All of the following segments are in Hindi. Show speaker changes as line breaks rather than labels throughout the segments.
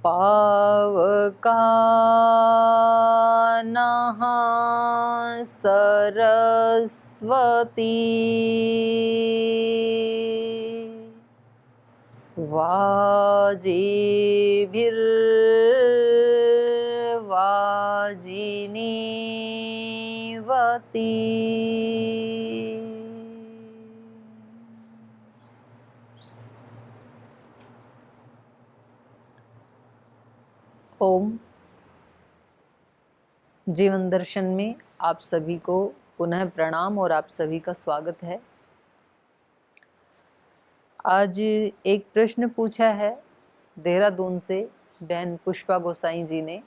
पावकानः सरस्वती वाजिभिर्वाजिनीवती। ओम। जीवन दर्शन में आप सभी को पुनः प्रणाम और आप सभी का स्वागत है। आज एक प्रश्न पूछा है देहरादून से बहन पुष्पा गोसाई जी ने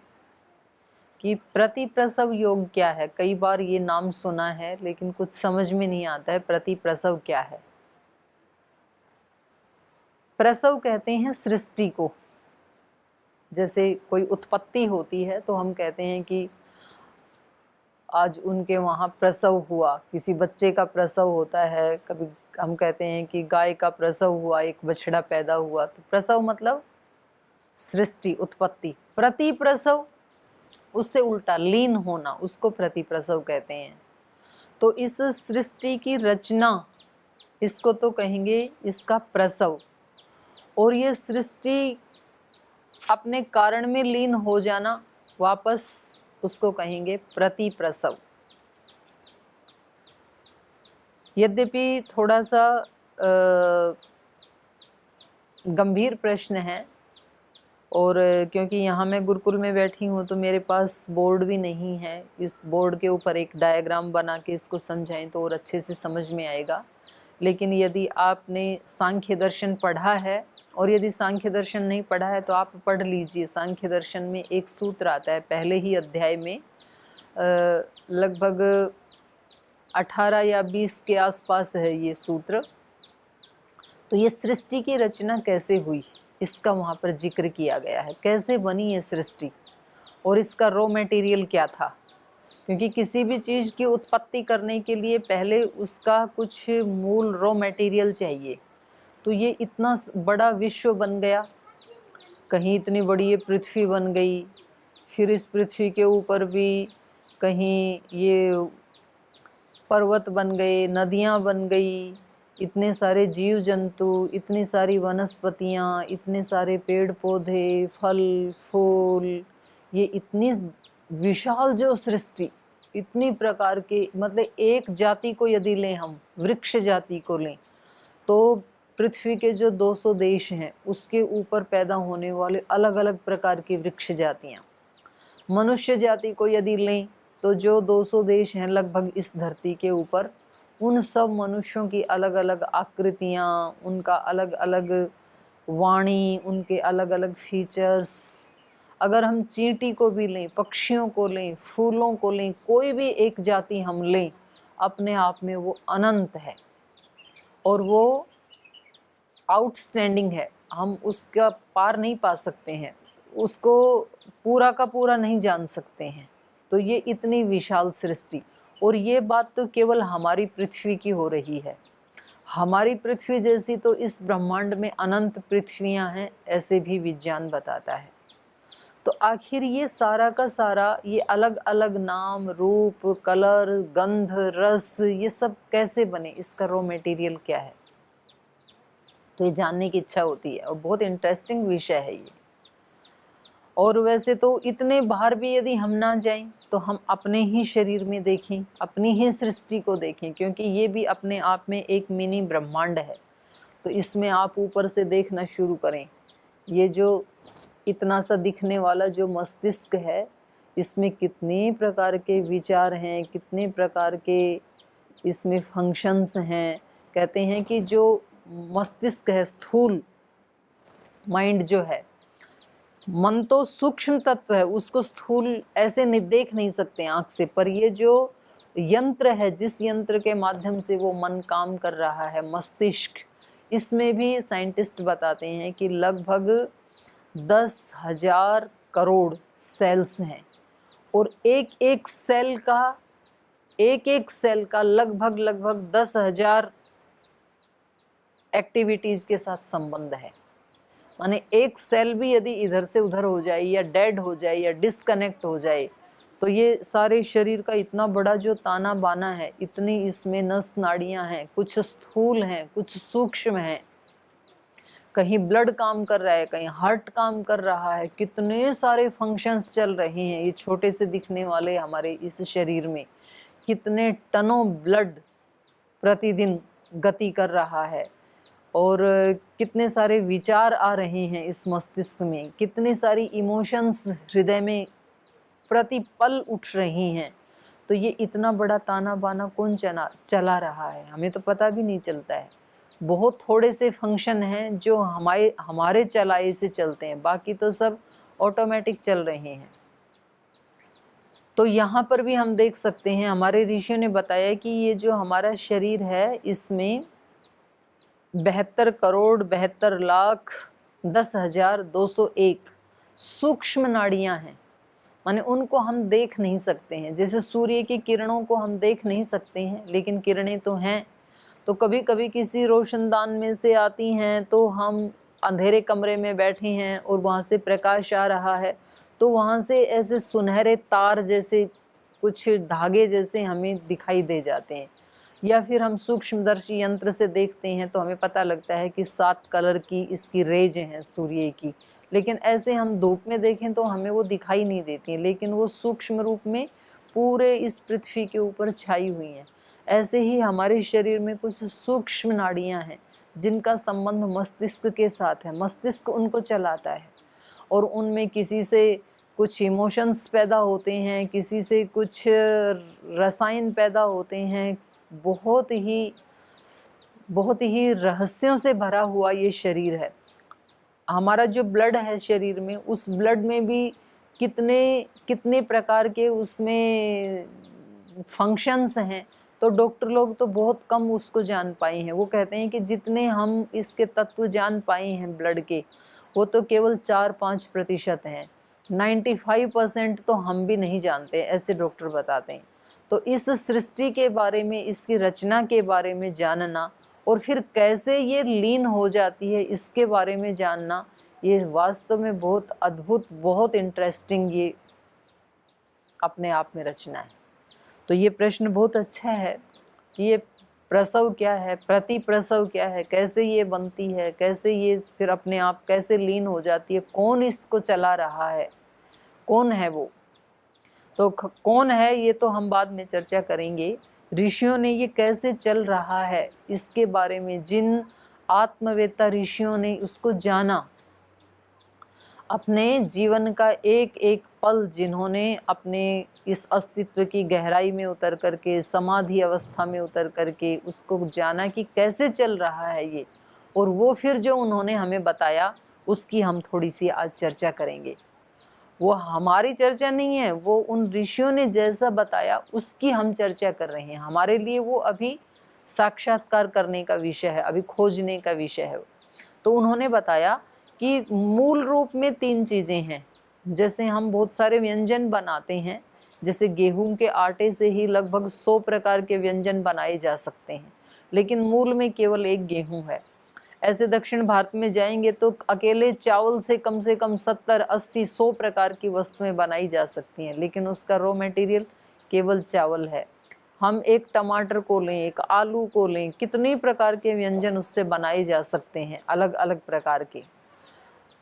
कि प्रतिप्रसव योग क्या है। कई बार ये नाम सुना है लेकिन कुछ समझ में नहीं आता है प्रतिप्रसव क्या है। प्रसव कहते हैं सृष्टि को। जैसे कोई उत्पत्ति होती है तो हम कहते हैं कि आज उनके वहाँ प्रसव हुआ, किसी बच्चे का प्रसव होता है। कभी हम कहते हैं कि गाय का प्रसव हुआ, एक बछड़ा पैदा हुआ। तो प्रसव मतलब सृष्टि, उत्पत्ति। प्रतिप्रसव उससे उल्टा लीन होना, उसको प्रतिप्रसव कहते हैं। तो इस सृष्टि की रचना, इसको तो कहेंगे इसका प्रसव। और ये सृष्टि अपने कारण में लीन हो जाना, वापस उसको कहेंगे प्रतिप्रसव। यद्यपि थोड़ा सा गंभीर प्रश्न है, और क्योंकि यहाँ मैं गुरुकुल में बैठी हूँ तो मेरे पास बोर्ड भी नहीं है। इस बोर्ड के ऊपर एक डायग्राम बना के इसको समझाएं तो और अच्छे से समझ में आएगा। लेकिन यदि आपने सांख्य दर्शन पढ़ा है, और यदि सांख्य दर्शन नहीं पढ़ा है तो आप पढ़ लीजिए। सांख्य दर्शन में एक सूत्र आता है पहले ही अध्याय में, लगभग 18 या 20 के आसपास है ये सूत्र। तो ये सृष्टि की रचना कैसे हुई इसका वहाँ पर जिक्र किया गया है। कैसे बनी ये सृष्टि और इसका रॉ मटेरियल क्या था। क्योंकि किसी भी चीज़ की उत्पत्ति करने के लिए पहले उसका कुछ मूल रॉ मटेरियल चाहिए। तो ये इतना बड़ा विश्व बन गया, कहीं इतनी बड़ी ये पृथ्वी बन गई, फिर इस पृथ्वी के ऊपर भी कहीं ये पर्वत बन गए, नदियाँ बन गई, इतने सारे जीव जंतु, इतनी सारी वनस्पतियाँ, इतने सारे पेड़ पौधे, फल फूल, ये इतनी विशाल जो सृष्टि, इतनी प्रकार के, मतलब एक जाति को यदि लें हम, वृक्ष जाति को लें, तो पृथ्वी के जो 200 देश हैं उसके ऊपर पैदा होने वाले अलग अलग प्रकार की वृक्ष जातियाँ। मनुष्य जाति को यदि लें तो जो 200 देश हैं लगभग इस धरती के ऊपर, उन सब मनुष्यों की अलग अलग आकृतियाँ, उनका अलग अलग वाणी, उनके अलग अलग फीचर्स। अगर हम चींटी को भी लें, पक्षियों को लें, फूलों को लें, कोई भी एक जाति हम लें, अपने आप में वो अनंत है और वो आउटस्टैंडिंग है। हम उसका पार नहीं पा सकते हैं, उसको पूरा का पूरा नहीं जान सकते हैं। तो ये इतनी विशाल सृष्टि, और ये बात तो केवल हमारी पृथ्वी की हो रही है। हमारी पृथ्वी जैसी तो इस ब्रह्मांड में अनंत पृथ्वियां हैं, ऐसे भी विज्ञान बताता है। तो आखिर ये सारा का सारा, ये अलग अलग नाम, रूप, कलर, गंध, रस, ये सब कैसे बने, इसका रॉ मटेरियल क्या है, तो ये जानने की इच्छा होती है। और बहुत इंटरेस्टिंग विषय है ये। और वैसे तो इतने बाहर भी यदि हम ना जाएं तो हम अपने ही शरीर में देखें, अपनी ही सृष्टि को देखें, क्योंकि ये भी अपने आप में एक मिनी ब्रह्मांड है। तो इसमें आप ऊपर से देखना शुरू करें, ये जो इतना सा दिखने वाला जो मस्तिष्क है, इसमें कितने प्रकार के विचार हैं, कितने प्रकार के इसमें फंक्शंस हैं। कहते हैं कि जो मस्तिष्क है, स्थूल माइंड जो है, मन तो सूक्ष्म तत्व है, उसको स्थूल ऐसे नहीं देख नहीं सकते आँख से, पर ये जो यंत्र है, जिस यंत्र के माध्यम से वो मन काम कर रहा है, मस्तिष्क, इसमें भी साइंटिस्ट बताते हैं कि लगभग 10,000 करोड़ सेल्स हैं, और एक एक सेल का लगभग 10,000 एक्टिविटीज़ के साथ संबंध है। माने एक सेल भी यदि इधर से उधर हो जाए या डेड हो जाए या डिस्कनेक्ट हो जाए तो ये सारे शरीर का इतना बड़ा जो ताना बाना है, इतनी इसमें नस नाड़ियां हैं, कुछ स्थूल हैं, कुछ सूक्ष्म हैं, कहीं ब्लड काम कर रहा है, कहीं हार्ट काम कर रहा है, कितने सारे फंक्शंस चल रहे हैं ये छोटे से दिखने वाले हमारे इस शरीर में। कितने टनों ब्लड प्रतिदिन गति कर रहा है और कितने सारे विचार आ रहे हैं इस मस्तिष्क में, कितनी सारी इमोशंस हृदय में प्रतिपल उठ रही हैं। तो ये इतना बड़ा ताना बाना कौन चला रहा है, हमें तो पता भी नहीं चलता है। बहुत थोड़े से फंक्शन हैं जो हमारे चलाए से चलते हैं, बाकी तो सब ऑटोमेटिक चल रहे हैं। तो यहाँ पर भी हम देख सकते हैं, हमारे ऋषियों ने बताया कि ये जो हमारा शरीर है इसमें 72 करोड़ 72 लाख 10,201 सूक्ष्म नाड़ियाँ हैं। माने उनको हम देख नहीं सकते हैं, जैसे सूर्य की किरणों को हम देख नहीं सकते हैं, लेकिन किरणें तो हैं। तो कभी कभी किसी रोशनदान में से आती हैं, तो हम अंधेरे कमरे में बैठे हैं और वहाँ से प्रकाश आ रहा है, तो वहाँ से ऐसे सुनहरे तार जैसे कुछ धागे जैसे हमें दिखाई दे जाते हैं। या फिर हम सूक्ष्मदर्शी यंत्र से देखते हैं तो हमें पता लगता है कि 7 कलर की इसकी रेज हैं सूर्य की, लेकिन ऐसे हम धूप में देखें तो हमें वो दिखाई नहीं देती हैं, लेकिन वो सूक्ष्म रूप में पूरे इस पृथ्वी के ऊपर छाई हुई हैं। ऐसे ही हमारे शरीर में कुछ सूक्ष्म नाड़ियाँ हैं जिनका संबंध मस्तिष्क के साथ है, मस्तिष्क उनको चलाता है और उनमें किसी से कुछ इमोशंस पैदा होते हैं, किसी से कुछ रसायन पैदा होते हैं। बहुत ही रहस्यों से भरा हुआ ये शरीर है। हमारा जो ब्लड है शरीर में, उस ब्लड में भी कितने कितने प्रकार के उसमें फंक्शंस हैं। तो डॉक्टर लोग तो बहुत कम उसको जान पाए हैं। वो कहते हैं कि जितने हम इसके तत्व जान पाए हैं ब्लड के, वो तो केवल 4-5% हैं। 95% तो हम भी नहीं जानते, ऐसे डॉक्टर बताते हैं। तो इस सृष्टि के बारे में, इसकी रचना के बारे में जानना और फिर कैसे ये लीन हो जाती है इसके बारे में जानना, ये वास्तव में बहुत अद्भुत, बहुत इंटरेस्टिंग ये अपने आप में रचना है। तो ये प्रश्न बहुत अच्छा है कि ये प्रसव क्या है, प्रति प्रसव क्या है, कैसे ये बनती है, कैसे ये फिर अपने आप कैसे लीन हो जाती है, कौन इसको चला रहा है, कौन है वो। तो कौन है ये तो हम बाद में चर्चा करेंगे। ऋषियों ने ये कैसे चल रहा है इसके बारे में, जिन आत्मवेत्ता ऋषियों ने उसको जाना, अपने जीवन का एक एक पल जिन्होंने अपने इस अस्तित्व की गहराई में उतर करके, समाधि अवस्था में उतर करके उसको जाना कि कैसे चल रहा है ये, और वो फिर जो उन्होंने हमें बताया उसकी हम थोड़ी सी आज चर्चा करेंगे। वो हमारी चर्चा नहीं है, वो उन ऋषियों ने जैसा बताया उसकी हम चर्चा कर रहे हैं। हमारे लिए वो अभी साक्षात्कार करने का विषय है, अभी खोजने का विषय है। तो उन्होंने बताया कि मूल रूप में 3 चीज़ें हैं। जैसे हम बहुत सारे व्यंजन बनाते हैं, जैसे गेहूं के आटे से ही लगभग 100 प्रकार के व्यंजन बनाए जा सकते हैं, लेकिन मूल में केवल एक गेहूं है। ऐसे दक्षिण भारत में जाएंगे तो अकेले चावल से कम 70, 80, 100 प्रकार की वस्तुएं बनाई जा सकती हैं, लेकिन उसका रॉ मटेरियल केवल चावल है। हम एक टमाटर को लें, एक आलू को लें, कितने प्रकार के व्यंजन उससे बनाए जा सकते हैं, अलग अलग प्रकार के।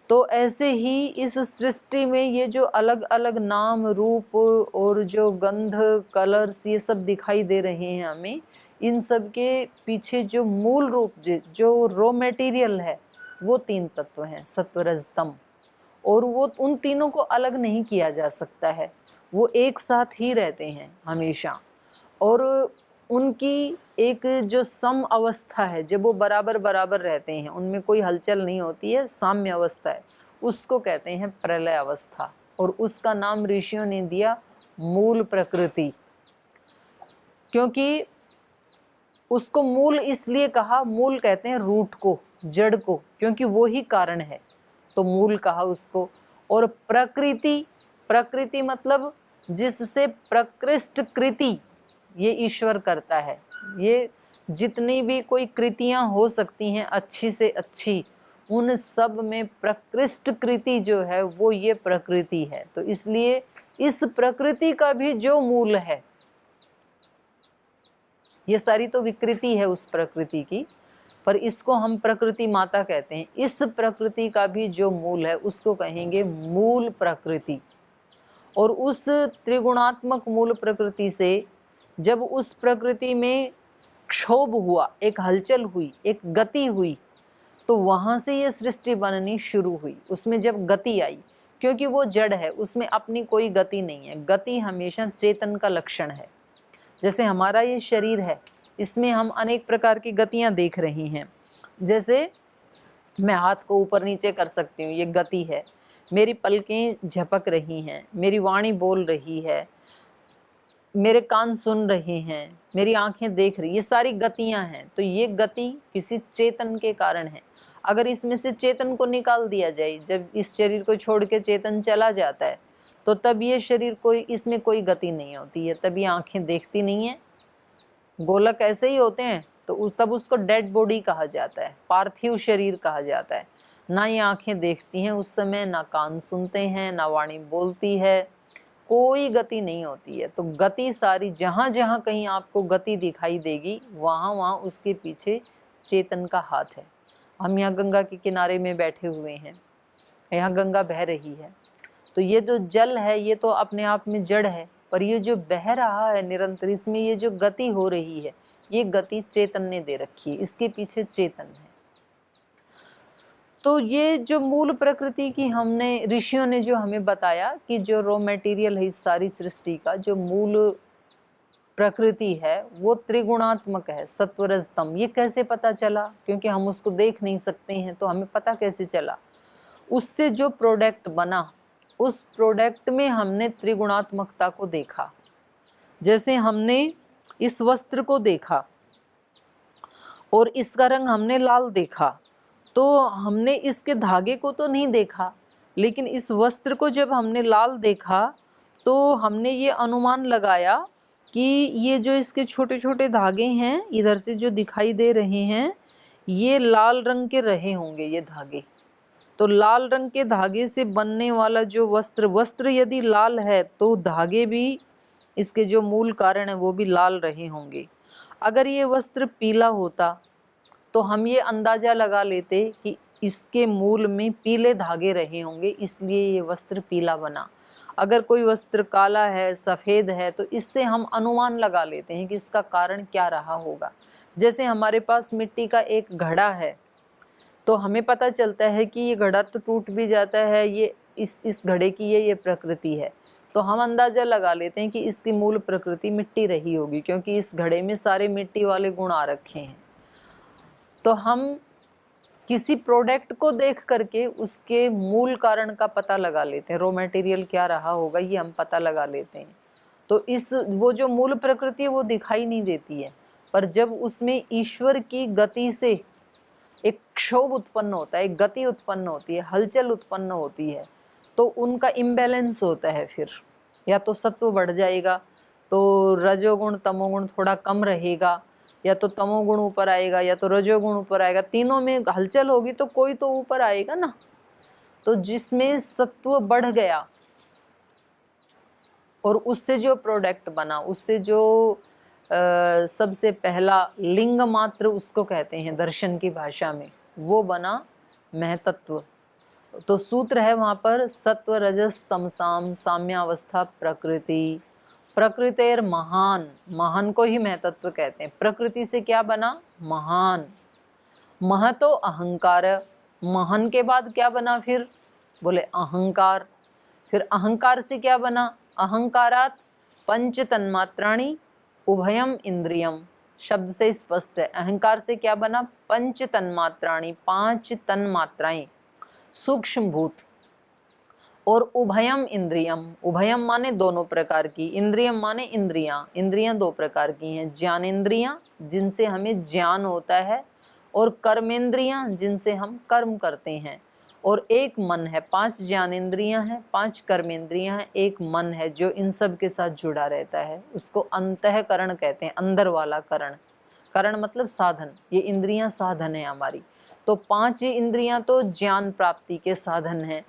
तो ऐसे ही इस सृष्टि में ये जो अलग अलग नाम, रूप और जो गंध, कलर्स ये सब दिखाई दे रहे हैं हमें, इन सब के पीछे जो मूल रूप, जो रॉ मटेरियल है, वो 3 तत्व हैं, सत्व, रज, तम। और वो उन तीनों को अलग नहीं किया जा सकता है, वो एक साथ ही रहते हैं हमेशा। और उनकी एक जो सम अवस्था है, जब वो बराबर बराबर रहते हैं, उनमें कोई हलचल नहीं होती है, साम्य अवस्था है, उसको कहते हैं प्रलय अवस्था। और उसका नाम ऋषियों ने दिया मूल प्रकृति, क्योंकि उसको मूल इसलिए कहा, मूल कहते हैं रूट को, जड़ को, क्योंकि वो ही कारण है, तो मूल कहा उसको। और प्रकृति, प्रकृति मतलब जिससे प्रकृष्ट कृति ये ईश्वर करता है। ये जितनी भी कोई कृतियां हो सकती हैं अच्छी से अच्छी, उन सब में प्रकृष्ट कृति जो है वो ये प्रकृति है। तो इसलिए इस प्रकृति का भी जो मूल है, ये सारी तो विकृति है उस प्रकृति की, पर इसको हम प्रकृति माता कहते हैं। इस प्रकृति का भी जो मूल है उसको कहेंगे मूल प्रकृति। और उस त्रिगुणात्मक मूल प्रकृति से जब उस प्रकृति में क्षोभ हुआ, एक हलचल हुई, एक गति हुई, तो वहाँ से ये सृष्टि बननी शुरू हुई। उसमें जब गति आई, क्योंकि वो जड़ है, उसमें अपनी कोई गति नहीं है। गति हमेशा चेतन का लक्षण है। जैसे हमारा ये शरीर है, इसमें हम अनेक प्रकार की गतियाँ देख रही हैं। जैसे मैं हाथ को ऊपर नीचे कर सकती हूँ, ये गति है। मेरी पलकें झपक रही हैं, मेरी वाणी बोल रही है, मेरे कान सुन रहे हैं, मेरी आंखें देख रही, ये सारी गतियां हैं। तो ये गति किसी चेतन के कारण है। अगर इसमें से चेतन को निकाल दिया जाए, जब इस शरीर को छोड़ के चेतन चला जाता है, तो तब ये शरीर इसमें कोई गति नहीं होती है, तब ये आंखें देखती नहीं है। गोलक ऐसे ही होते हैं, तो तब उसको डेड बॉडी कहा जाता है, पार्थिव शरीर कहा जाता है। ना ये आंखें देखती हैं उस समय, ना कान सुनते हैं, ना वाणी बोलती है, कोई गति नहीं होती है। तो गति सारी, जहाँ जहाँ कहीं आपको गति दिखाई देगी, वहाँ वहाँ उसके पीछे चेतन का हाथ है। हम यहाँ गंगा के किनारे में बैठे हुए हैं, यहाँ गंगा बह रही है, तो ये जो जल है ये तो अपने आप में जड़ है, पर ये जो बह रहा है निरंतर, इसमें ये जो गति हो रही है, ये गति चेतन ने दे रखी है, इसके पीछे चेतन है। तो ये जो मूल प्रकृति की हमने, ऋषियों ने जो हमें बताया कि जो रॉ मटेरियल है इस सारी सृष्टि का, जो मूल प्रकृति है वो त्रिगुणात्मक है, सत्व रज तम। ये कैसे पता चला? क्योंकि हम उसको देख नहीं सकते हैं, तो हमें पता कैसे चला? उससे जो प्रोडक्ट बना, उस प्रोडक्ट में हमने त्रिगुणात्मकता को देखा। जैसे हमने इस वस्त्र को देखा और इसका रंग हमने लाल देखा, तो हमने इसके धागे को तो नहीं देखा, लेकिन इस वस्त्र को जब हमने लाल देखा तो हमने ये अनुमान लगाया कि ये जो इसके छोटे छोटे धागे हैं इधर से जो दिखाई दे रहे हैं, ये लाल रंग के रहे होंगे ये धागे। तो लाल रंग के धागे से बनने वाला जो वस्त्र यदि लाल है, तो धागे भी, इसके जो मूल कारण है वो भी लाल रहे होंगे। अगर ये वस्त्र पीला होता तो हम ये अंदाज़ा लगा लेते कि इसके मूल में पीले धागे रहे होंगे, इसलिए ये वस्त्र पीला बना। अगर कोई वस्त्र काला है, सफ़ेद है, तो इससे हम अनुमान लगा लेते हैं कि इसका कारण क्या रहा होगा। जैसे हमारे पास मिट्टी का एक घड़ा है, तो हमें पता चलता है कि ये घड़ा तो टूट भी जाता है, ये इस घड़े की ये प्रकृति है, तो हम अंदाज़ा लगा लेते हैं कि इसकी मूल प्रकृति मिट्टी रही होगी, क्योंकि इस घड़े में सारे मिट्टी वाले गुण आ रखे हैं। तो हम किसी प्रोडक्ट को देख करके उसके मूल कारण का पता लगा लेते हैं, रॉ मटेरियल क्या रहा होगा ये हम पता लगा लेते हैं। तो वो जो मूल प्रकृति है वो दिखाई नहीं देती है, पर जब उसमें ईश्वर की गति से एक क्षोभ उत्पन्न होता है, एक गति उत्पन्न होती है, हलचल उत्पन्न होती है, तो उनका इम्बैलेंस होता है। फिर या तो सत्व बढ़ जाएगा, तो रजोगुण तमोगुण थोड़ा कम रहेगा, या तो तमोगुण ऊपर आएगा या तो रजोगुण ऊपर आएगा। तीनों में हलचल होगी तो कोई तो ऊपर आएगा ना। तो जिसमें सत्व बढ़ गया और उससे जो प्रोडक्ट बना, उससे जो सबसे पहला लिंग मात्र उसको कहते हैं दर्शन की भाषा में, वो बना महतत्व। तो सूत्र है वहाँ पर, सत्व रजस तमसाम साम्यावस्था प्रकृति, प्रकृतिर महान, महान को ही महतत्व कहते हैं। प्रकृति से क्या बना? महान। महतो अहंकार, महान के बाद क्या बना फिर? बोले अहंकार। फिर अहंकार से क्या बना? अहंकारात पंच तन्मात्राणी उभयम इंद्रियम, शब्द से स्पष्ट है। अहंकार से क्या बना? पंच तन्मात्राणी, 5 तन्मात्राएं, सूक्ष्म भूत। और उभयम इंद्रियम, उभयम माने दोनों प्रकार की, इंद्रियम माने इंद्रियां। इंद्रियां 2 प्रकार की हैं, ज्ञानेंद्रियां जिनसे हमें ज्ञान होता है, और कर्मेंद्रियां जिनसे हम कर्म करते हैं। और एक मन है, 5 ज्ञानेंद्रियां हैं, 5 कर्मेंद्रियां हैं, एक मन है जो इन सब के साथ जुड़ा रहता है। उसको अंतःकरण कहते हैं, अंदर वाला करण। करण मतलब साधन, ये इंद्रियां साधन है हमारी। तो 5 इंद्रियां तो ज्ञान प्राप्ति के साधन हैं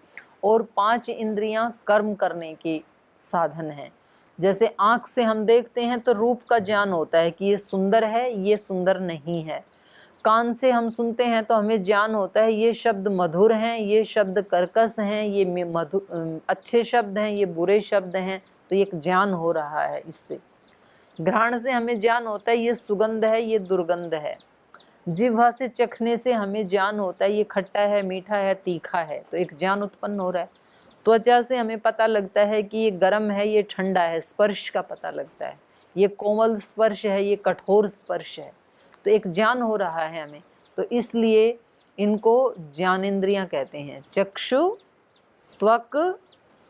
और 5 इंद्रियां कर्म करने के साधन हैं। जैसे आँख से हम देखते हैं तो रूप का ज्ञान होता है कि ये सुंदर है, ये सुंदर नहीं है। कान से हम सुनते हैं तो हमें ज्ञान होता है ये शब्द मधुर हैं, ये शब्द कर्कश हैं, ये अच्छे शब्द हैं, ये बुरे शब्द हैं। तो एक ज्ञान हो रहा है इससे। घ्राण से हमें ज्ञान होता है ये सुगंध है, ये दुर्गंध है। जिह्वा से चखने से हमें ज्ञान होता है ये खट्टा है, मीठा है, तीखा है। तो एक ज्ञान उत्पन्न हो रहा है। त्वचा से हमें पता लगता है कि ये गर्म है, ये ठंडा है, स्पर्श का पता लगता है, ये कोमल स्पर्श है, ये कठोर स्पर्श है। तो एक ज्ञान हो रहा है हमें। तो इसलिए इनको ज्ञानेंद्रियां कहते हैं। चक्षु, त्वक,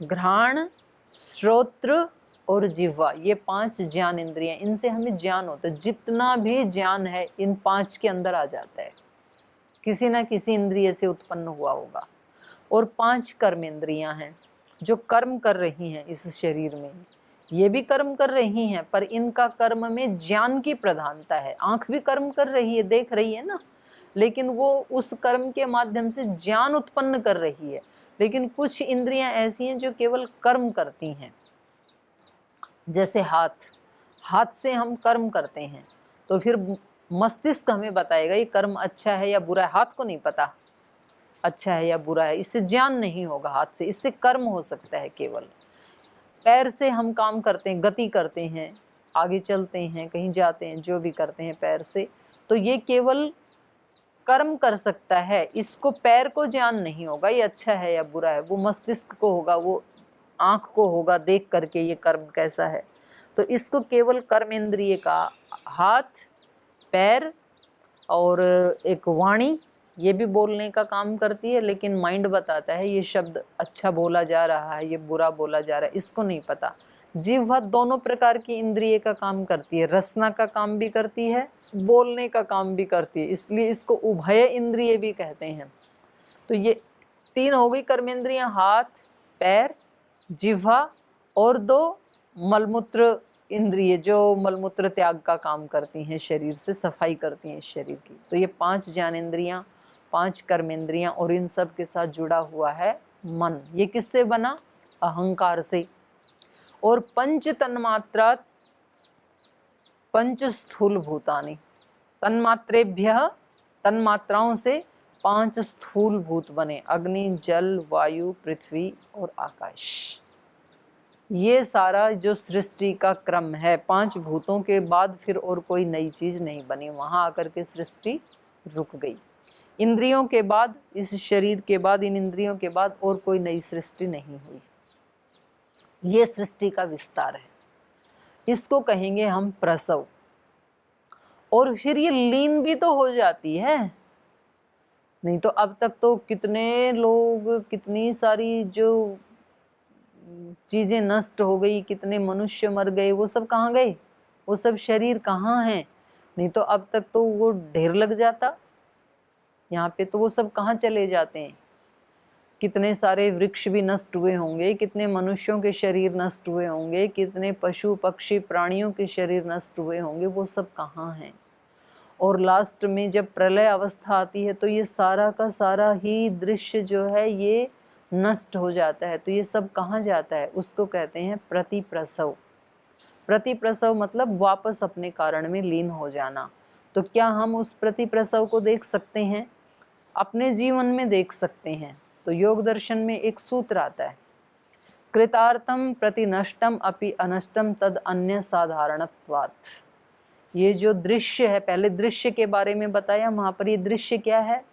घ्राण, श्रोत्र और जिह्वा, ये 5 ज्ञान इंद्रियां, इनसे हमें ज्ञान होता है। जितना भी ज्ञान है इन 5 के अंदर आ जाता है, किसी ना किसी इंद्रिय से उत्पन्न हुआ होगा। और 5 कर्म इंद्रियां हैं जो कर्म कर रही हैं इस शरीर में। ये भी कर्म कर रही हैं पर इनका कर्म में ज्ञान की प्रधानता है। आँख भी कर्म कर रही है, देख रही है ना, लेकिन वो उस कर्म के माध्यम से ज्ञान उत्पन्न कर रही है। लेकिन कुछ इंद्रियां ऐसी हैं जो केवल कर्म करती हैं। जैसे हाथ से हम कर्म करते हैं तो फिर मस्तिष्क हमें बताएगा ये कर्म अच्छा है या बुरा है। हाथ को नहीं पता अच्छा है या बुरा है, इससे ज्ञान नहीं होगा हाथ से, इससे कर्म हो सकता है केवल। पैर से हम काम करते हैं, गति करते हैं, आगे चलते हैं, कहीं जाते हैं, जो भी करते हैं पैर से, तो ये केवल कर्म कर सकता है। इसको पैर को ज्ञान नहीं होगा ये अच्छा है या बुरा है, वो मस्तिष्क को होगा, वो आँख को होगा देख करके ये कर्म कैसा है। तो इसको केवल कर्म इंद्रिय का हाथ, पैर और एक वाणी, ये भी बोलने का काम करती है, लेकिन माइंड बताता है ये शब्द अच्छा बोला जा रहा है, ये बुरा बोला जा रहा है, इसको नहीं पता। जिह्वा दोनों प्रकार की इंद्रिय का काम करती है, रसना का काम भी करती है, बोलने का काम भी करती है, इसलिए इसको उभय इंद्रिय भी कहते हैं। तो ये 3 हो गई कर्मेंद्रियां, हाथ, पैर, जिह्वा और 2 मलमूत्र इंद्रिय जो मलमूत्र त्याग का काम करती हैं, शरीर से सफाई करती हैं शरीर की। तो ये 5 ज्ञानेंद्रियां, 5 कर्मेंद्रियां और इन सब के साथ जुड़ा हुआ है मन। ये किससे बना? अहंकार से। और 5 तन्मात्रा, 5 स्थूल भूतानि, तन्मात्रेभ्यः, तन्मात्राओं से 5 स्थूल भूत बने, अग्नि, जल, वायु, पृथ्वी और आकाश। ये सारा जो सृष्टि का क्रम है, 5 भूतों के बाद फिर और कोई नई चीज नहीं बनी, वहां आकर के सृष्टि रुक गई। इंद्रियों के बाद, इस शरीर के बाद, इन इंद्रियों के बाद और कोई नई सृष्टि नहीं हुई। ये सृष्टि का विस्तार है, इसको कहेंगे हम प्रसव। और फिर ये लीन भी तो हो जाती है, नहीं तो अब तक तो कितने लोग, कितनी सारी जो चीजें नष्ट हो गई, कितने मनुष्य मर गए, वो सब कहाँ गए? वो सब शरीर कहाँ हैं? नहीं तो अब तक तो वो ढेर लग जाता यहाँ पे, तो वो सब कहाँ चले जाते हैं? कितने सारे वृक्ष भी नष्ट हुए होंगे, कितने मनुष्यों के शरीर नष्ट हुए होंगे, कितने पशु पक्षी प्राणियों के शरीर नष्ट हुए होंगे, वो सब कहाँ हैं? और लास्ट में जब प्रलय अवस्था आती है तो ये सारा का सारा ही दृश्य जो है ये नष्ट हो जाता है। तो ये सब कहाँ जाता है? उसको कहते हैं प्रतिप्रसव। प्रतिप्रसव मतलब वापस अपने कारण में लीन हो जाना। तो क्या हम उस प्रतिप्रसव को देख सकते हैं? अपने जीवन में देख सकते हैं। तो योग दर्शन में एक सूत्र आता है, कृतार्थम प्रतिनष्टम अपि अनष्टम तद अन्य साधारणत्वात्। ये जो दृश्य है, पहले दृश्य के बारे में बताया, वहाँ पर ये दृश्य क्या है?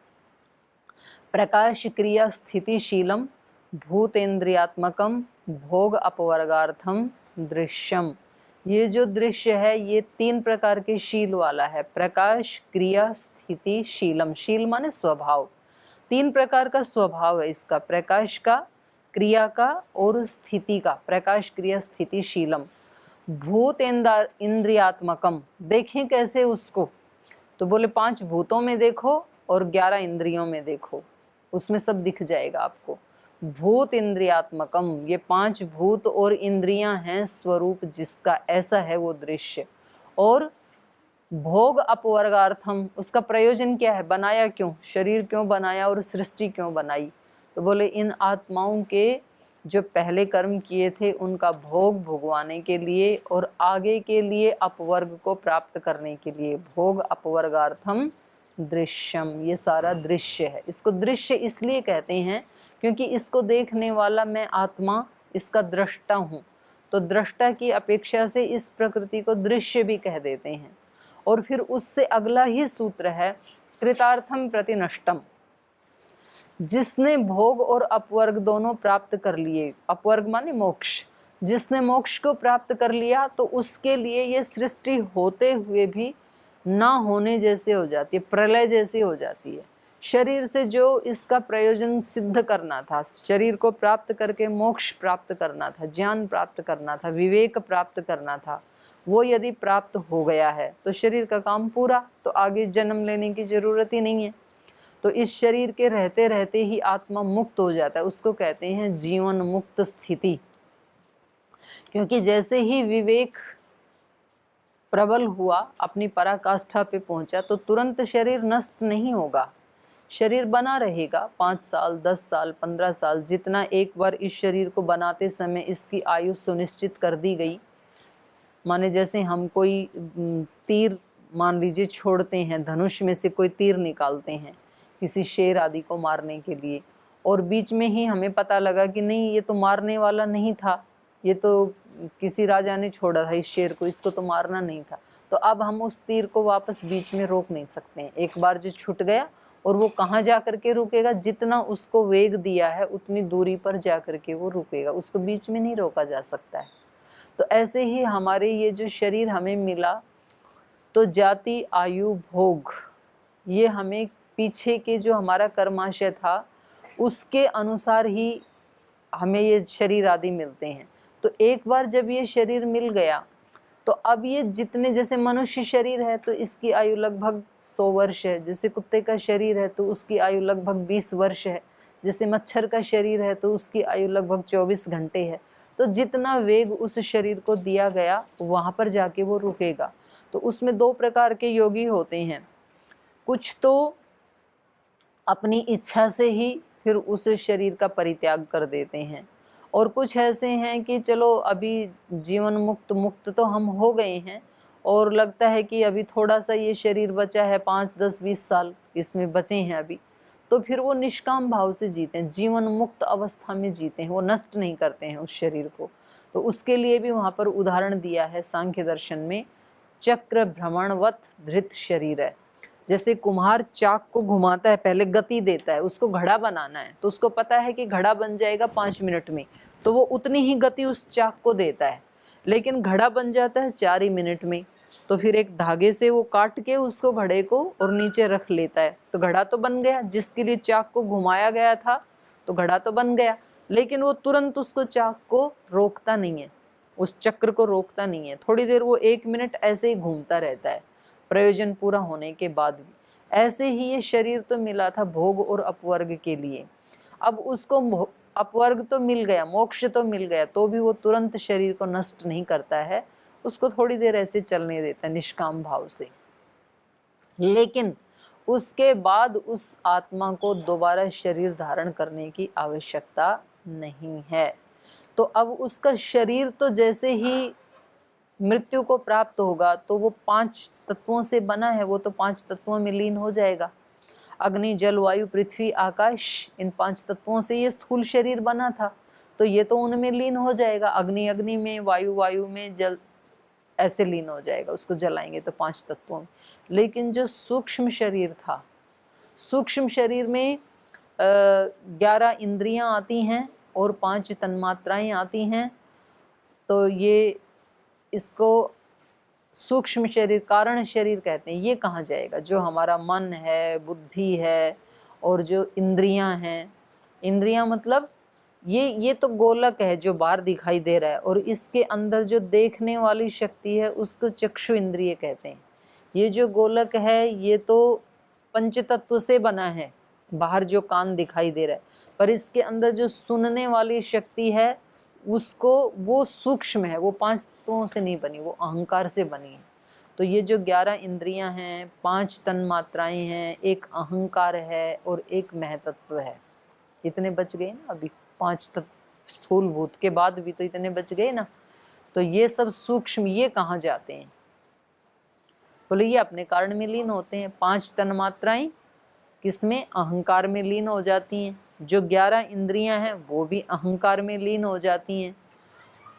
प्रकाश क्रिया स्थितिशीलम भूतेन्द्रियात्मकम भोग अपवर्गार्थम दृश्यम। ये जो दृश्य है ये 3 प्रकार के शील वाला है, प्रकाश क्रिया स्थिति शीलम। शील माने स्वभाव, 3 प्रकार का स्वभाव है इसका, प्रकाश का, क्रिया का और स्थिति का। प्रकाश क्रिया स्थिति शीलम। भूत इंद्रियात्मकम, देखें कैसे उसको? तो बोले 5 भूतों में देखो और 11 इंद्रियों में देखो, उसमें सब दिख जाएगा आपको। भूत इंद्रियात्मकम, ये 5 भूत और इंद्रियां हैं स्वरूप जिसका, ऐसा है वो दृश्य। और भोग अपवर्गार्थम, उसका प्रयोजन क्या है, बनाया क्यों, शरीर क्यों बनाया और सृष्टि क्यों बनाई। तो बोले इन आत्माओं के जो पहले कर्म किए थे उनका भोग भोगवाने के लिए और आगे के लिए अपवर्ग को प्राप्त करने के लिए। भोग अपवर्गार्थम दृश्यम, ये सारा दृश्य है। इसको दृश्य इसलिए कहते हैं क्योंकि इसको देखने वाला मैं आत्मा, इसका दृष्टा हूँ। तो दृष्टा की अपेक्षा से इस प्रकृति को दृश्य भी कह देते हैं। और फिर उससे अगला ही सूत्र है कृतार्थम प्रति नष्टम, जिसने भोग और अपवर्ग दोनों प्राप्त कर लिए, अपवर्ग माने मोक्ष, जिसने मोक्ष को प्राप्त कर लिया तो उसके लिए ये सृष्टि होते हुए भी ना होने जैसे हो जाती है, प्रलय जैसी हो जाती है। शरीर से जो इसका प्रयोजन सिद्ध करना था, शरीर को प्राप्त करके मोक्ष प्राप्त करना था, ज्ञान प्राप्त करना था, विवेक प्राप्त करना था, वो यदि प्राप्त हो गया है तो शरीर का काम पूरा, तो आगे जन्म लेने की जरूरत ही नहीं है। तो इस शरीर के रहते रहते ही आत्मा मुक्त हो जाता है, उसको कहते हैं जीवन मुक्त स्थिति। क्योंकि जैसे ही विवेक प्रबल हुआ, अपनी पराकाष्ठा पे पहुंचा, तो तुरंत शरीर नष्ट नहीं होगा, शरीर बना रहेगा 5 साल 10 साल 15 साल, जितना एक बार इस शरीर को बनाते समय इसकी आयु सुनिश्चित कर दी गई। माने जैसे हम कोई तीर मान लीजिए छोड़ते हैं, धनुष में से कोई तीर निकालते हैं किसी शेर आदि को मारने के लिए, और बीच में ही हमें पता लगा कि नहीं ये तो मारने वाला नहीं था, ये तो किसी राजा ने छोड़ा था इस शेर को, इसको तो मारना नहीं था। तो अब हम उस तीर को वापस बीच में रोक नहीं सकते हैं। एक बार जो छूट गया और वो कहाँ जा करके रुकेगा, जितना उसको वेग दिया है उतनी दूरी पर जा करके वो रुकेगा, उसको बीच में नहीं रोका जा सकता है। तो ऐसे ही हमारे ये जो शरीर हमें मिला, तो जाति आयु भोग ये हमें पीछे के जो हमारा कर्माशय था उसके अनुसार ही हमें ये शरीर आदि मिलते हैं। तो एक बार जब ये शरीर मिल गया तो अब ये जितने, जैसे मनुष्य शरीर है तो इसकी आयु लगभग 100 वर्ष है, जैसे कुत्ते का शरीर है तो उसकी आयु लगभग 20 वर्ष है, जैसे मच्छर का शरीर है तो उसकी आयु लगभग 24 घंटे है। तो जितना वेग उस शरीर को दिया गया वहाँ पर जाके वो रुकेगा। तो उसमें 2 प्रकार के योगी होते हैं, कुछ तो अपनी इच्छा से ही फिर उस शरीर का परित्याग कर देते हैं, और कुछ ऐसे हैं कि चलो अभी जीवन मुक्त तो हम हो गए हैं और लगता है कि अभी थोड़ा सा ये शरीर बचा है, 5 10 20 साल इसमें बचे हैं अभी, तो फिर वो निष्काम भाव से जीते हैं, जीवन मुक्त अवस्था में जीते हैं, वो नष्ट नहीं करते हैं उस शरीर को। तो उसके लिए भी वहाँ पर उदाहरण दिया है सांख्य दर्शन में, चक्र भ्रमणवत धृत शरीर है। जैसे कुम्हार चाक को घुमाता है, पहले गति देता है, उसको घड़ा बनाना है तो उसको पता है कि घड़ा बन जाएगा 5 मिनट में, तो वो उतनी ही गति उस चाक को देता है, लेकिन घड़ा बन जाता है 4 ही मिनट में। तो फिर एक धागे से वो काट के उसको घड़े को और नीचे रख लेता है, तो घड़ा तो बन गया, जिसके लिए चाक को घुमाया गया था तो घड़ा तो बन गया। लेकिन वो तुरंत उसको चाक को रोकता नहीं है, उस चक्र को रोकता नहीं है, थोड़ी देर वो 1 मिनट ऐसे ही घूमता रहता है प्रयोजन पूरा होने के बाद भी। ऐसे ही ये शरीर तो मिला था भोग और अपवर्ग के लिए, अब उसको अपवर्ग तो मिल गया, मोक्ष तो मिल गया, तो भी वो तुरंत शरीर को नष्ट नहीं करता है, उसको थोड़ी देर ऐसे चलने देता है निष्काम भाव से। लेकिन उसके बाद उस आत्मा को दोबारा शरीर धारण करने की आवश्यकता नहीं है। तो अब उसका शरीर तो जैसे ही मृत्यु को प्राप्त होगा तो वो 5 तत्वों से बना है, वो तो 5 तत्वों में लीन हो जाएगा। अग्नि जल वायु पृथ्वी आकाश, इन 5 तत्वों से ये स्थूल शरीर बना था, तो ये तो उनमें लीन हो जाएगा, अग्नि अग्नि में, वायु वायु में, जल ऐसे लीन हो जाएगा, उसको जलाएंगे तो 5 तत्वों में। लेकिन जो सूक्ष्म शरीर था, सूक्ष्म शरीर में 11 इंद्रियां आती हैं और 5 तन्मात्राएं आती हैं, तो ये इसको सूक्ष्म शरीर कारण शरीर कहते हैं। ये कहाँ जाएगा, जो हमारा मन है, बुद्धि है और जो इंद्रियां हैं, इंद्रियां मतलब ये तो गोलक है जो बाहर दिखाई दे रहा है, और इसके अंदर जो देखने वाली शक्ति है उसको चक्षु इंद्रिय कहते हैं। ये जो गोलक है ये तो पंचतत्व से बना है, बाहर जो कान दिखाई दे रहा है, पर इसके अंदर जो सुनने वाली शक्ति है उसको, वो सूक्ष्म है, वो 5 तत्वों से नहीं बनी, वो अहंकार से बनी है। तो ये जो 11 इंद्रियां हैं, 5 तन मात्राएं हैं, एक अहंकार है और एक महतत्व है। इतने बच गए ना अभी, 5 तत्व स्थूल भूत के बाद भी तो इतने बच गए ना। तो ये सब सूक्ष्म ये कहाँ जाते हैं? बोले ये अपने कारण में लीन होते हैं। 5 तन मात्राएं किसमें? अहंकार में लीन हो जाती हैं। जो 11 इंद्रियां हैं वो भी अहंकार में लीन हो जाती हैं।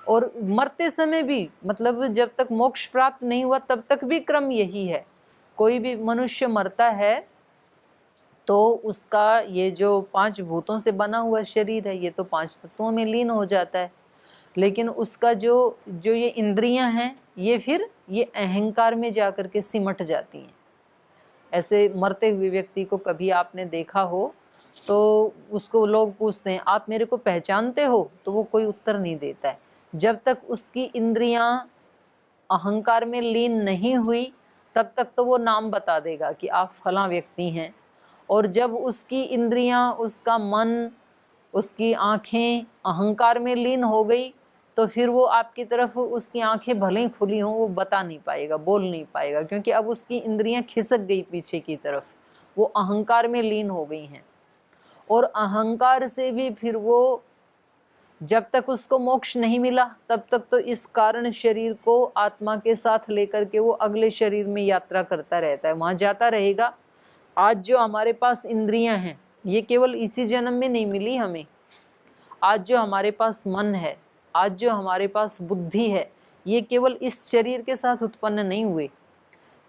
और मरते समय भी, मतलब जब तक मोक्ष प्राप्त नहीं हुआ तब तक भी क्रम यही है। कोई भी मनुष्य मरता है तो उसका ये जो 5 भूतों से बना हुआ शरीर है ये तो 5 तत्वों में लीन हो जाता है, लेकिन उसका जो ये इंद्रियां हैं ये फिर ये अहंकार में जाकर के सिमट जाती हैं। ऐसे मरते हुए व्यक्ति को कभी आपने देखा हो तो उसको लोग पूछते हैं आप मेरे को पहचानते हो, तो वो कोई उत्तर नहीं देता है। जब तक उसकी इंद्रियां अहंकार में लीन नहीं हुई तब तक तो वो नाम बता देगा कि आप फलां व्यक्ति हैं। और जब उसकी इंद्रियां, उसका मन, उसकी आंखें अहंकार में लीन हो गई तो फिर वो आपकी तरफ, उसकी आंखें भले ही खुली हों, वो बता नहीं पाएगा, बोल नहीं पाएगा, क्योंकि अब उसकी इंद्रियां खिसक गई पीछे की तरफ, वो अहंकार में लीन हो गई हैं। और अहंकार से भी फिर वो, जब तक उसको मोक्ष नहीं मिला तब तक तो इस कारण शरीर को आत्मा के साथ लेकर के वो अगले शरीर में यात्रा करता रहता है, वहाँ जाता रहेगा। आज जो हमारे पास इंद्रियां हैं ये केवल इसी जन्म में नहीं मिली हमें। आज जो हमारे पास मन है, आज जो हमारे पास बुद्धि है, ये केवल इस शरीर के साथ उत्पन्न नहीं हुए।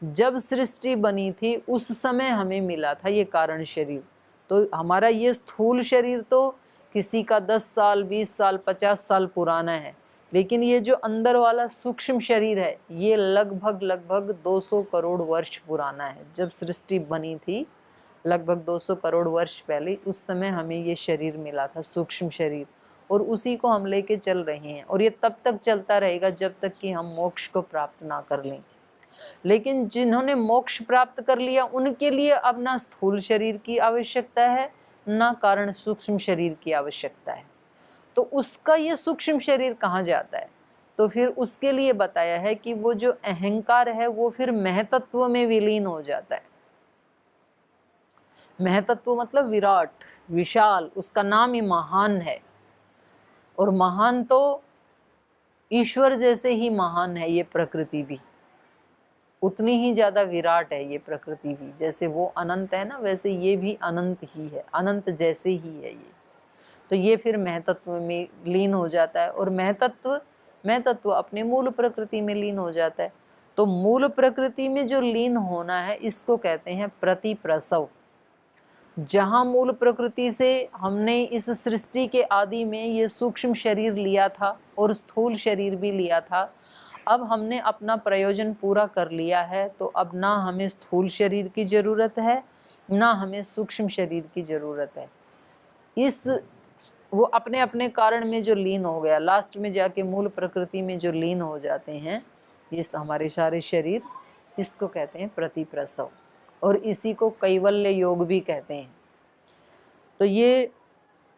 जब सृष्टि बनी थी उस समय हमें मिला था ये कारण शरीर। तो हमारा ये स्थूल शरीर तो किसी का 10 साल, 20 साल, 50 साल पुराना है, लेकिन ये जो अंदर वाला सूक्ष्म शरीर है ये लगभग 200 करोड़ वर्ष पुराना है। जब सृष्टि बनी थी लगभग 200 करोड़ वर्ष पहले, उस समय हमें ये शरीर मिला था, सूक्ष्म शरीर, और उसी को हम लेके चल रहे हैं। और ये तब तक चलता रहेगा जब तक कि हम मोक्ष को प्राप्त ना कर लें। लेकिन जिन्होंने मोक्ष प्राप्त कर लिया उनके लिए अब ना स्थूल शरीर की आवश्यकता है, ना कारण सूक्ष्म शरीर की आवश्यकता है। तो उसका ये सूक्ष्म शरीर कहाँ जाता है? तो फिर उसके लिए बताया है कि वो जो अहंकार है वो फिर महतत्व में विलीन हो जाता है। महतत्व मतलब विराट, विशाल, उसका नाम ही महान है। और महान तो ईश्वर जैसे ही महान है ये प्रकृति भी, उतनी ही ज्यादा विराट है ये प्रकृति भी। जैसे वो अनंत है ना, वैसे ये भी अनंत ही है, अनंत जैसे ही है ये। तो ये फिर महतत्व में लीन हो जाता है। और महतत्व अपने मूल प्रकृति में लीन हो जाता है। तो मूल प्रकृति में जो लीन होना है इसको कहते हैं प्रतिप्रसव। जहाँ मूल प्रकृति से हमने इस सृष्टि के आदि में ये सूक्ष्म शरीर लिया था और स्थूल शरीर भी लिया था, अब हमने अपना प्रयोजन पूरा कर लिया है, तो अब ना हमें स्थूल शरीर की ज़रूरत है ना हमें सूक्ष्म शरीर की ज़रूरत है। इस वो अपने अपने कारण में जो लीन हो गया, लास्ट में जाके मूल प्रकृति में जो लीन हो जाते हैं इस हमारे सारे शरीर, इसको कहते हैं प्रतिप्रसव। और इसी को कैवल्य योग भी कहते हैं। तो ये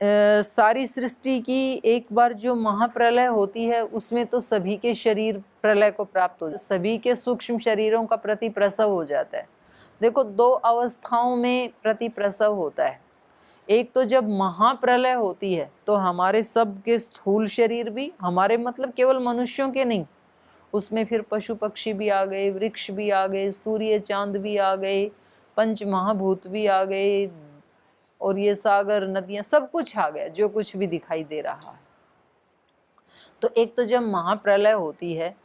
सारी सृष्टि की एक बार जो महाप्रलय होती है उसमें तो सभी के शरीर प्रलय को प्राप्त हो जाते, सभी के सूक्ष्म शरीरों का प्रतिप्रसव हो जाता है। देखो 2 अवस्थाओं में प्रतिप्रसव होता है। एक तो जब महाप्रलय होती है तो हमारे सब के स्थूल शरीर भी, हमारे मतलब केवल मनुष्यों के नहीं, उसमें फिर पशु पक्षी भी आ गए, वृक्ष भी आ गए, सूर्य चांद भी आ गए, पंच महाभूत भी आ गए, और ये सागर नदियां सब कुछ आ गया जो कुछ भी दिखाई दे रहा है। तो एक तो जब महाप्रलय होती है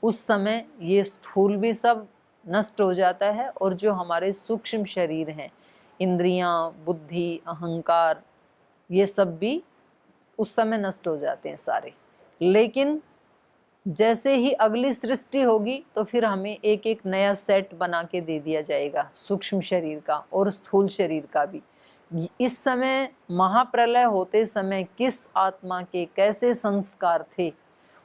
उस समय ये स्थूल भी सब नष्ट हो जाता है, और जो हमारे सूक्ष्म शरीर हैं, इंद्रियां, बुद्धि, अहंकार, ये सब भी उस समय नष्ट हो जाते हैं सारे। लेकिन जैसे ही अगली सृष्टि होगी तो फिर हमें एक एक नया सेट बना के दे दिया जाएगा, सूक्ष्म शरीर का और स्थूल शरीर का भी। इस समय महाप्रलय होते समय किस आत्मा के कैसे संस्कार थे,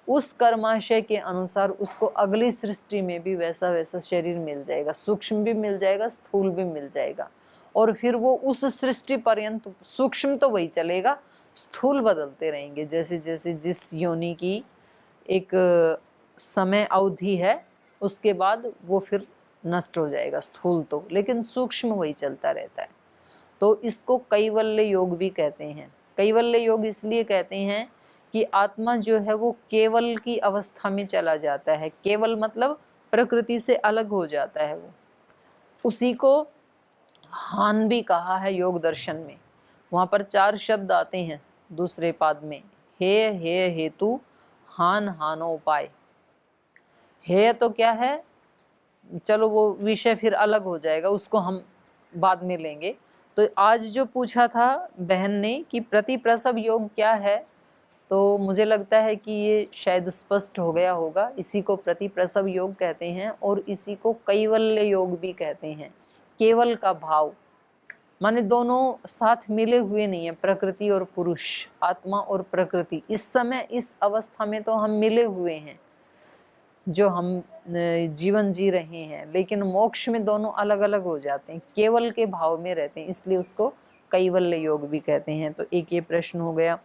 उस कर्माशय के अनुसार उसको अगली सृष्टि में भी वैसा वैसा शरीर मिल जाएगा, सूक्ष्म भी मिल जाएगा, स्थूल भी मिल जाएगा। और फिर वो उस सृष्टि पर्यंत, सूक्ष्म तो वही चलेगा, स्थूल बदलते रहेंगे। जैसे जैसे जिस योनि की एक समय अवधि है उसके बाद वो फिर नष्ट हो जाएगा स्थूल तो, लेकिन सूक्ष्म वही चलता रहता है। तो इसको कैवल्य योग भी कहते हैं। कैवल्य योग इसलिए कहते हैं कि आत्मा जो है वो केवल की अवस्था में चला जाता है। केवल मतलब प्रकृति से अलग हो जाता है वो। उसी को हान भी कहा है योग दर्शन में। वहाँ पर 4 शब्द आते हैं दूसरे पाद में, हे हे हेतु हान हानोपाय। हे तो क्या है, चलो वो विषय फिर अलग हो जाएगा, उसको हम बाद में लेंगे। तो आज जो पूछा था बहन ने कि प्रतिप्रसव योग क्या है, तो मुझे लगता है कि ये शायद स्पष्ट हो गया होगा। इसी को प्रतिप्रसव योग कहते हैं और इसी को कैवल्य योग भी कहते हैं। केवल का भाव माने दोनों साथ मिले हुए नहीं है, प्रकृति और पुरुष, आत्मा और प्रकृति। इस समय इस अवस्था में तो हम मिले हुए हैं जो हम जीवन जी रहे हैं, लेकिन मोक्ष में दोनों अलग अलग हो जाते हैं, केवल के भाव में रहते हैं, इसलिए उसको कैवल्य योग भी कहते हैं। तो एक ये प्रश्न हो गया।